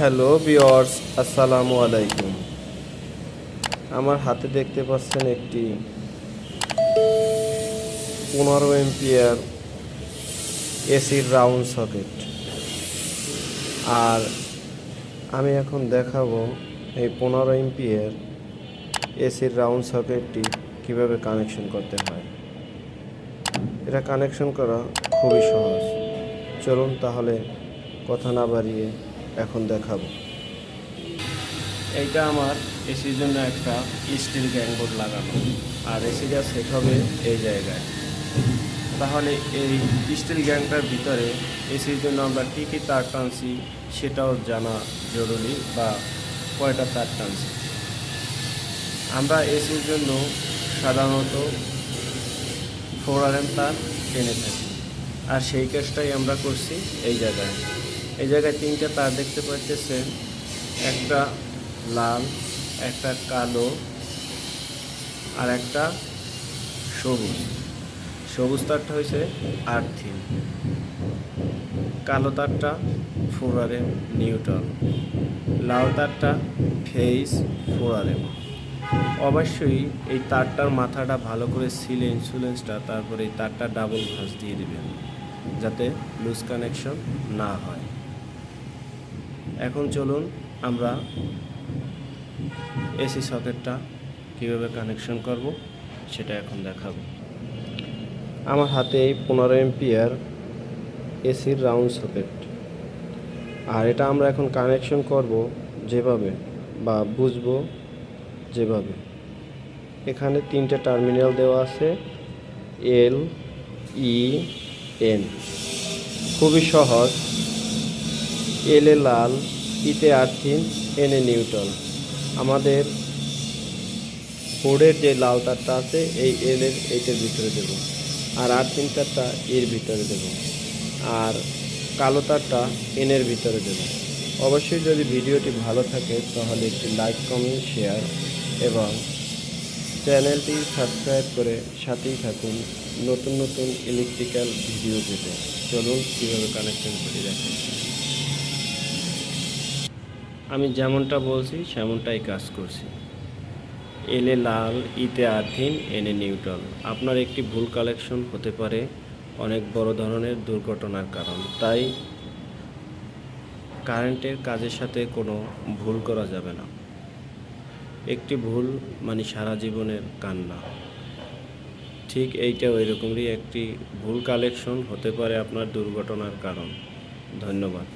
Hello viewers, আসসালামু আলাইকুম। আমার হাতে দেখতে পাচ্ছেন একটি 15 এম্পিয়ার এসির রাউন্ড সকেট। আর আমি এখন দেখাবো এই 15 এম্পিয়ার এসির রাউন্ড সকেটটি কিভাবে কানেকশন করতে হয়। এটা কানেকশন করা খুবই সহজ। চলুন তাহলে কথা না বাড়িয়ে এখন দেখাবো। এইটা আমার এসির জন্য একটা স্টিল গ্যাংবোর্ড লাগানো, আর এসিটা সেট হবে এই জায়গায়। তাহলে এই স্টিল গ্যাংটার ভিতরে এসির জন্য আমরা কী কী তার টানছি সেটাও জানা জরুরি, বা কয়টা তার টানছি। আমরা এসির জন্য সাধারণত 4RM তার টেনে থাকি, আর সেই কাজটাই আমরা করছি এই জায়গায়। এই জায়গায় 3টে তার দেখতে পাচ্ছেন, একটা লাল, একটা কালো, আর একটা সবুজ। সবুজ তারটা হয়েছে আর্থিন, কালো তারটা 4RM নিউট্রাল, লাল তারটা ফেজ 4RM। অবশ্যই এই তারটার মাথাটা ভালো করে সিলে ইন্সুলেন্সটা, তারপরে এই তারটা ডাবল ভাঁজ দিয়ে দেবেন যাতে লুজ কানেকশন না হয়। এখন চলুন আমরা এসি সকেটটা কীভাবে কানেকশন করব সেটা এখন দেখাবো। আমার হাতে এই 15 এম্পিয়ার এসির রাউন্ড সকেট, আর এটা আমরা এখন কানেকশন করব যেভাবে, বা বুঝবো যেভাবে। এখানে 3টে টার্মিনাল দেওয়া আছে, এল, ই, এন। খুবই সহজ। এল এ লাল, ইতে আর্থিন, এন এ নিউট্রাল। আমাদের বোর্ডের যে লাল তারটা আছে এই এল এর এইটার ভিতরে দেব, আর আর্থিন তারটা এর ভিতরে দেব, আর কালো তারটা এন এর ভিতরে দেব। অবশ্যই যদি ভিডিওটি ভালো থাকে তাহলে একটি লাইক, কমেন্ট, শেয়ার এবং চ্যানেলটি সাবস্ক্রাইব করে সাথেই থাকুন নতুন নতুন ইলেকট্রিক্যাল ভিডিও পেতে। চলুন কীভাবে কানেকশন করে দেখেন। আমি যেমনটা বলছি সেমনটাই কাজ করছি। এলে লাল, ইতে আর্থিন, এনে নিউট্রাল। আপনার একটি ভুল কানেকশন হতে পারে অনেক বড় ধরনের দুর্ঘটনার কারণ। তাই কারেন্টের কাজের সাথে কোনো ভুল করা যাবে না। একটি ভুল মানে সারা জীবনের কান্না। ঠিক এইটাও এরকমই একটি ভুল কানেকশন হতে পারে আপনার দুর্ঘটনার কারণ। ধন্যবাদ।